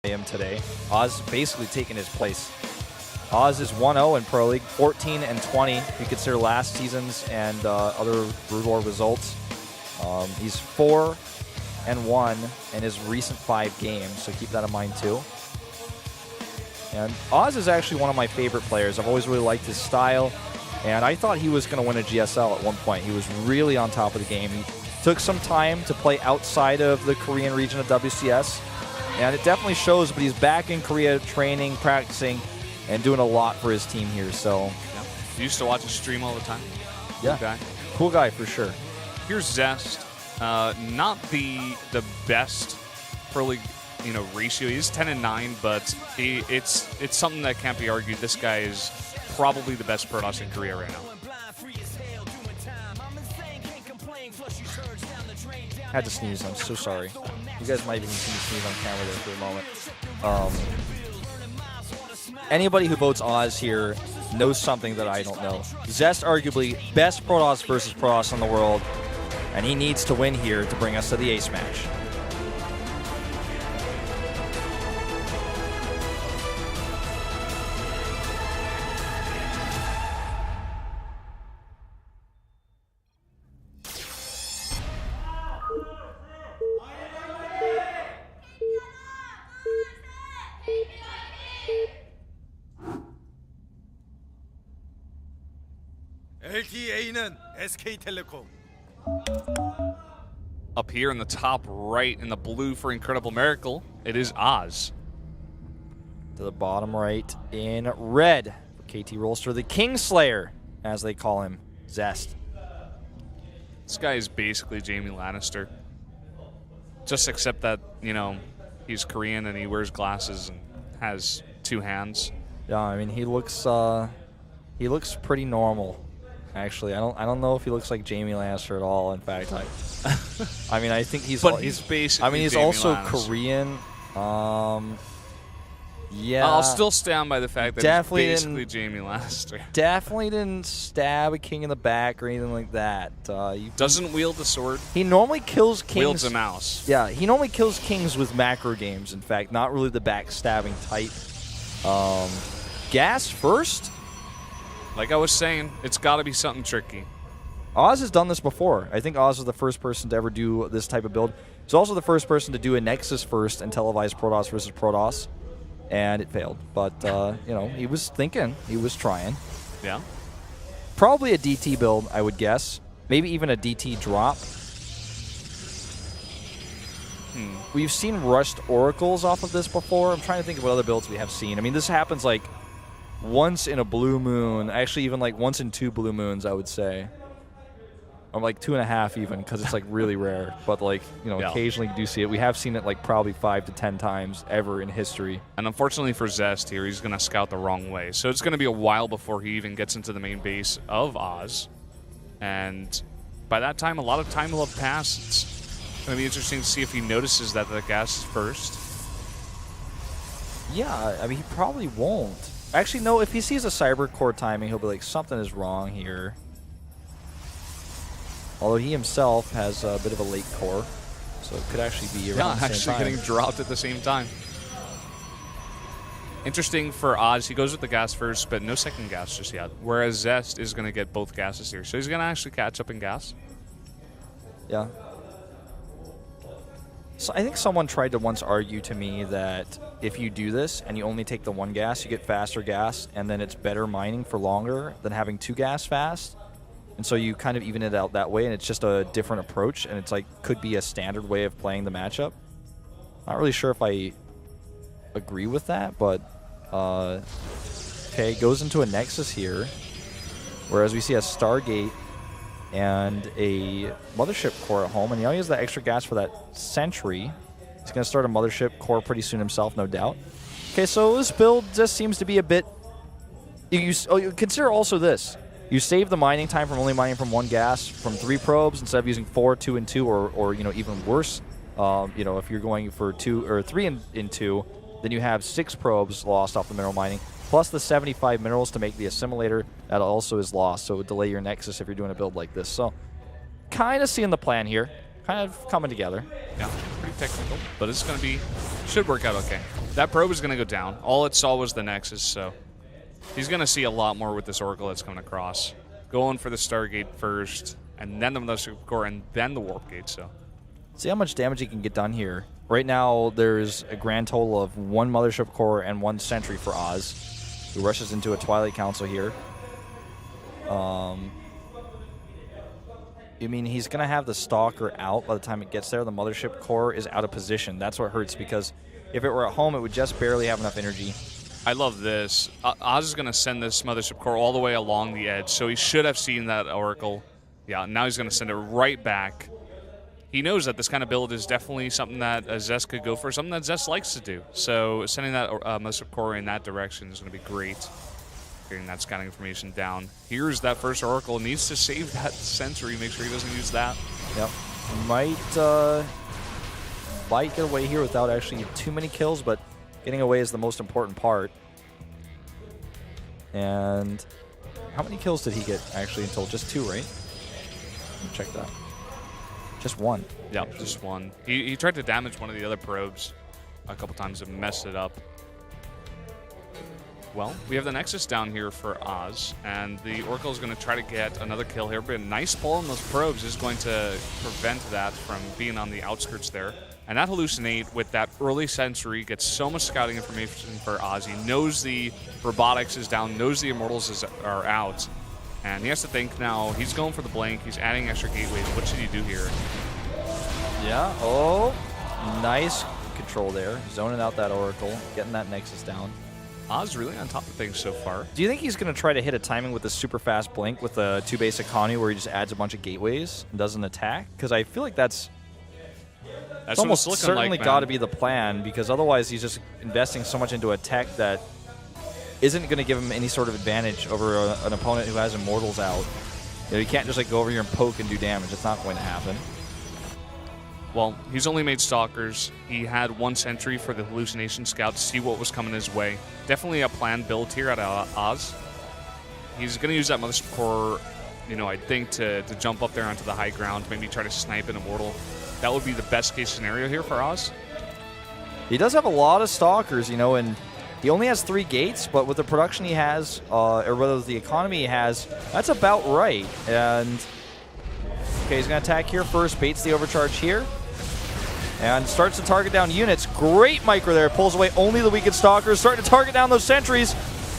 him today. Oz basically taking his place. Oz is 1-0 in Pro League, 14-20. You consider last season's and other resort results. He's 4-1 in his recent 5 games, so keep that in mind too. And Oz is actually one of my favorite players. I've always really liked his style, and I thought he was going to win a GSL at one point. He was really on top of the game. He took some time to play outside of the Korean region of WCS, and it definitely shows, but he's back in Korea training, practicing, and doing a lot for his team here. So, yeah. You used to watch his stream all the time? Yeah. Cool guy. Cool guy for sure. Here's Zest. Not the best Pro League ratio. He's 10-9, but it's something that can't be argued. This guy is probably the best Protoss in Korea right now. Had to sneeze. I'm so sorry. You guys might even see me sneeze on camera there for a moment. Anybody who votes Oz here knows something that I don't know. Zest, arguably best Protoss versus Protoss in the world, and he needs to win here to bring us to the ace match. LTA는 SK텔레콤. Up here in the top right in the blue for Incredible Miracle, it is Oz. To the bottom right in red for KT Rolster, the Kingslayer, as they call him, Zest. This guy is basically Jaime Lannister. Just except that, he's Korean and he wears glasses and has 2 hands. Yeah, I mean, he looks pretty normal. Actually, I don't know if he looks like Jaime Lannister at all. In fact, I mean, I think he's basically. I mean, he's Jaime also Lannister. Korean. Yeah. I'll still stand by the fact that definitely he's basically Jaime Lannister. Definitely didn't stab a king in the back or anything like that. Doesn't wield the sword. He normally kills kings. Wields a mouse. Yeah, he normally kills kings with macro games. In fact, not really the backstabbing type. Gas first. Like I was saying, it's got to be something tricky. Oz has done this before. I think Oz was the first person to ever do this type of build. He's also the first person to do a Nexus first and televise Protoss versus Protoss, and it failed. But, he was thinking. He was trying. Yeah. Probably a DT build, I would guess. Maybe even a DT drop. We've seen rushed Oracles off of this before. I'm trying to think of what other builds we have seen. I mean, this happens like once in a blue moon. Actually, even like once in 2 blue moons, I would say. Or like 2.5 even, because it's like really rare. But like, Yeah. occasionally you do see it. We have seen it like probably 5 to 10 times ever in history. And unfortunately for Zest here, he's going to scout the wrong way. So it's going to be a while before he even gets into the main base of Oz. And by that time, a lot of time will have passed. It's going to be interesting to see if he notices that the gas is first. Yeah, I mean, he probably won't. Actually, no, if he sees a Cyber Core timing, he'll be like, something is wrong here. Although he himself has a bit of a late core, so it could actually be around the same time. Getting dropped at the same time. Interesting for Oz, he goes with the gas first, but no second gas just yet. Whereas Zest is going to get both gases here. So he's going to actually catch up in gas. Yeah. So I think someone tried to once argue to me that if you do this and you only take the 1 gas, you get faster gas, and then it's better mining for longer than having 2 gas fast. And so you kind of even it out that way, and it's just a different approach, and it's like could be a standard way of playing the matchup. Not really sure if I agree with that, but okay, goes into a Nexus here, whereas we see a Stargate and a Mothership core at home, and he only has that extra gas for that Sentry. He's going to start a Mothership core pretty soon himself, no doubt. Okay, so this build just seems to be a bit... You consider also this. You save the mining time from only mining from 1 gas from 3 probes instead of using 4, 2, and 2, or even worse. If you're going for 2 or 3 in 2, then you have 6 probes lost off the mineral mining, plus the 75 minerals to make the assimilator. That also is lost, so it would delay your Nexus if you're doing a build like this. So, kind of seeing the plan here, kind of coming together. Yeah, pretty technical, but it's going to be, should work out okay. That probe is going to go down. All it saw was the Nexus, so he's going to see a lot more with this Oracle that's coming across. Going for the Stargate first, and then the Mothership Core, and then the Warp Gate. So see how much damage he can get done here. Right now, there's a grand total of 1 Mothership Core and 1 Sentry for Oz, who rushes into a Twilight Council here. I mean, he's going to have the Stalker out by the time it gets there. The Mothership Core is out of position. That's what hurts, because if it were at home, it would just barely have enough energy. I love this. Oz is going to send this Mothership Core all the way along the edge, so he should have seen that Oracle. Yeah, now he's going to send it right back. He knows that this kind of build is definitely something that Zest could go for, something that Zest likes to do. So sending that Mothership Core in that direction is going to be great. Getting that scouting information down. Here's that first Oracle. Needs to save that Sentry. Make sure he doesn't use that. Yep. Might get away here without actually too many kills, but getting away is the most important part. And how many kills did he get actually until just 2, right? Let me check that. Just 1. Yeah, just 1. He tried to damage one of the other probes a couple times and messed it up. Well, we have the Nexus down here for Oz, and the Oracle is going to try to get another kill here, but a nice pull on those probes is going to prevent that from being on the outskirts there. And that Hallucinate with that early Sentry gets so much scouting information for Oz. He knows the Robotics is down, knows the Immortals are out, and he has to think now. He's going for the Blink. He's adding extra gateways. What should he do here? Yeah. Oh, nice control there. Zoning out that Oracle, getting that Nexus down. Oz really on top of things so far. Do you think he's going to try to hit a timing with a super fast Blink with a 2 basic Kanu where he just adds a bunch of gateways and doesn't attack? Because I feel like that's almost certainly got to be the plan, because otherwise he's just investing so much into a tech that isn't going to give him any sort of advantage over an opponent who has Immortals out. You know, you can't just like go over here and poke and do damage. It's not going to happen. Well, he's only made Stalkers. He had 1 Sentry for the Hallucination Scout to see what was coming his way. Definitely a planned build here at Oz. He's going to use that Mothership Core, you know, I think, to jump up there onto the high ground, maybe try to snipe an Immortal. That would be the best case scenario here for Oz. He does have a lot of Stalkers, you know, and he only has 3 gates, but with the production he has, or whether the economy he has, that's about right. And okay, he's going to attack here first, baits the overcharge here, and starts to target down units. Great micro there. Pulls away only the weakened Stalkers, starting to target down those Sentries.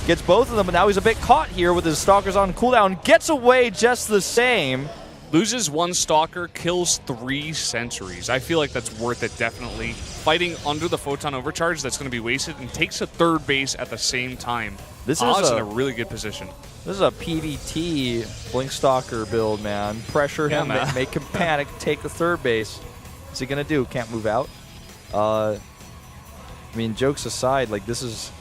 Gets both of them, but now he's a bit caught here with his Stalkers on cooldown. Gets away just the same. Loses 1 Stalker, kills 3 Sentries. I feel like that's worth it, definitely. Fighting under the Photon Overcharge that's going to be wasted, and takes a 3rd base at the same time. This Oz is in a really good position. This is a PVT Blink Stalker build, man. Pressure him, make him panic, take the 3rd base. What's he going to do? Can't move out? I mean, jokes aside, like, this is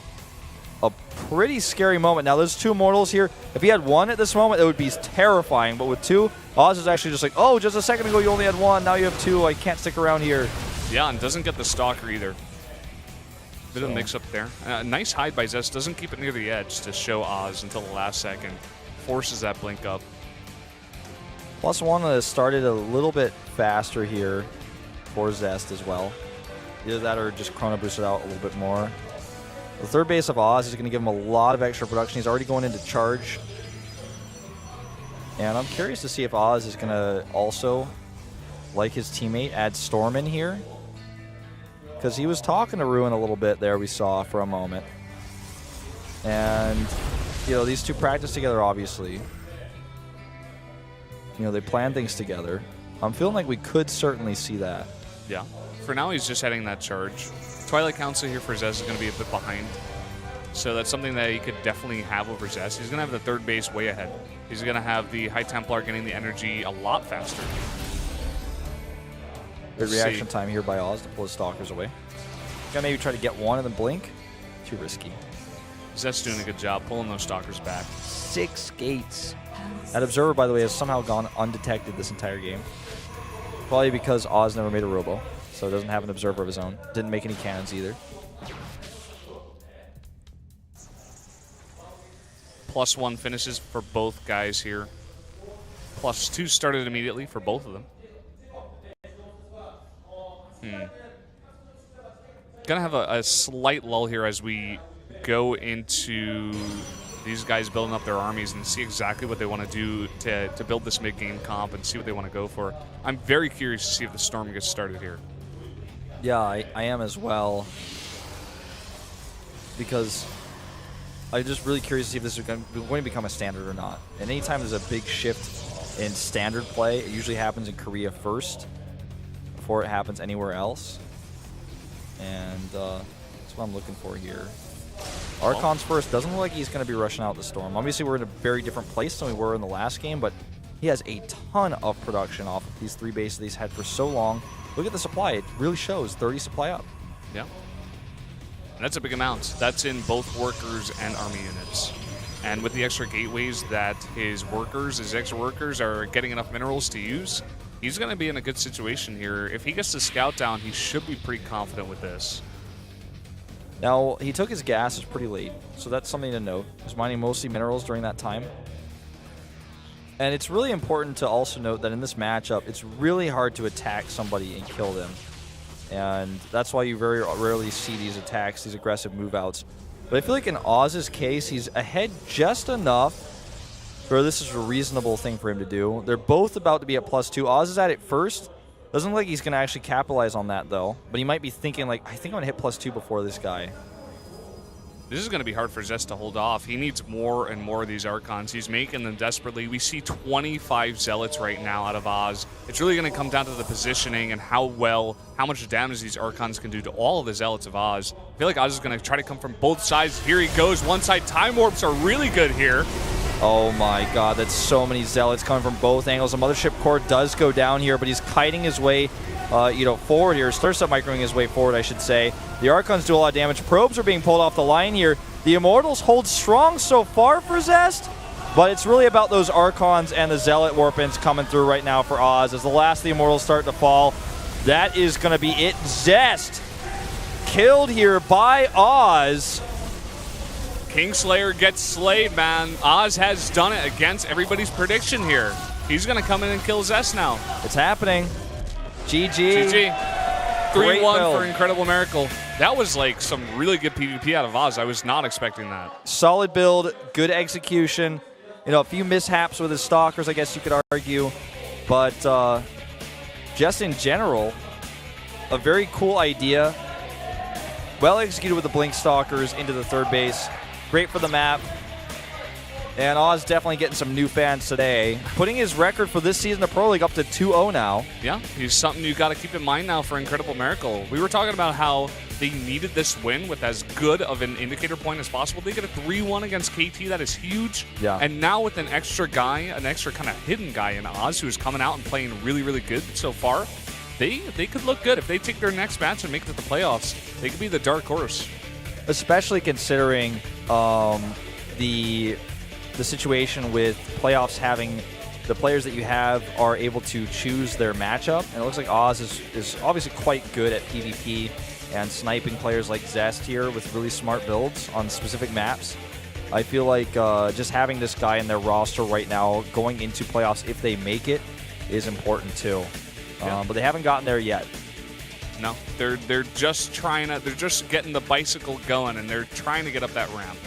a pretty scary moment. Now, there's 2 Immortals here. If he had 1 at this moment, it would be terrifying. But with 2, Oz is actually just like, oh, just a second ago you only had 1. Now you have 2. I can't stick around here. Yeah, and doesn't get the Stalker either. Bit of a mix-up there. Nice hide by Zest. Doesn't keep it near the edge to show Oz until the last second. Forces that Blink up. +1 has started a little bit faster here for Zest as well. Either that or just Chrono boosted out a little bit more. The 3rd base of Oz is going to give him a lot of extra production. He's already going into charge. And I'm curious to see if Oz is going to also, like his teammate, add Storm in here. Because he was talking to Ruin a little bit there, we saw for a moment. And, you know, these 2 practice together, obviously. You know, they plan things together. I'm feeling like we could certainly see that. Yeah. For now, he's just heading that charge. Twilight Council here for Zest is going to be a bit behind. So that's something that he could definitely have over Zest. He's going to have the 3rd base way ahead. He's going to have the High Templar getting the energy a lot faster. Good reaction time here by Oz to pull his Stalkers away. Gonna maybe try to get 1 and then blink. Too risky. Zest's doing a good job pulling those Stalkers back. 6 gates. That Observer, by the way, has somehow gone undetected this entire game. Probably because Oz never made a Robo, so doesn't have an Observer of his own. Didn't make any cannons either. +1 finishes for both guys here. +2 started immediately for both of them. gonna have a slight lull here as we go into these guys building up their armies and see exactly what they want to do to build this mid-game comp and see what they want to go for. I'm very curious to see if the Storm gets started here. Yeah, I am as well. Because I'm just really curious to see if this is going to become a standard or not. And anytime there's a big shift in standard play, it usually happens in Korea first before it happens anywhere else. And that's what I'm looking for here. Archon's first. Doesn't look like he's going to be rushing out the Storm. Obviously, we're in a very different place than we were in the last game, but he has a ton of production off of these 3 bases he's had for so long. Look at the supply. It really shows 30 supply up. Yeah. And that's a big amount. That's in both workers and army units. And with the extra gateways that his extra workers are getting enough minerals to use, he's going to be in a good situation here. If he gets the scout down, he should be pretty confident with this. Now, he took his gases pretty late, so that's something to note. He was mining mostly minerals during that time. And it's really important to also note that in this matchup, it's really hard to attack somebody and kill them. And that's why you very rarely see these attacks, these aggressive move-outs. But I feel like in Oz's case, he's ahead just enough where this is a reasonable thing for him to do. They're both about to be at +2. Oz is at it first. Doesn't look like he's going to actually capitalize on that, though. But he might be thinking, like, I think I'm going to hit +2 before this guy. This is going to be hard for Zest to hold off. He needs more and more of these Archons. He's making them desperately. We see 25 Zealots right now out of Oz. It's really going to come down to the positioning and how much damage these Archons can do to all of the Zealots of Oz. I feel like Oz is going to try to come from both sides. Here he goes. One side. Time Warps are really good here. Oh my god, that's so many Zealots coming from both angles. The Mothership Core does go down here, but he's kiting his way forward here. Starts up microing his way forward, I should say. The Archons do a lot of damage. Probes are being pulled off the line here. The Immortals hold strong so far for Zest, but it's really about those Archons and the Zealot Warpins coming through right now for Oz. As the last of the Immortals start to fall, that is going to be it. Zest killed here by Oz. Kingslayer gets slayed, man. Oz has done it against everybody's prediction here. He's going to come in and kill Zest now. It's happening. GG. GG. 3-1 for Incredible Miracle. That was like some really good PvP out of Oz. I was not expecting that. Solid build, good execution. You know, a few mishaps with his Stalkers, I guess you could argue. But just in general, a very cool idea. Well executed with the Blink Stalkers into the third base. Great for the map. And Oz definitely getting some new fans today. Putting his record for this season of Pro League up to 2-0 now. Yeah, he's something you got to keep in mind now for Incredible Miracle. We were talking about how they needed this win with as good of an indicator point as possible. They get a 3-1 against KT. That is huge. Yeah. And now with an extra kind of hidden guy in Oz who's coming out and playing really, really good so far, they could look good. If they take their next match and make it to the playoffs, they could be the dark horse. Especially considering the situation with playoffs having the players that you have are able to choose their matchup. And it looks like Oz is obviously quite good at PvP and sniping players like Zest here with really smart builds on specific maps. I feel like just having this guy in their roster right now going into playoffs, if they make it, is important too. Yeah. But they haven't gotten there yet. No, they're just getting the bicycle going, and they're trying to get up that ramp.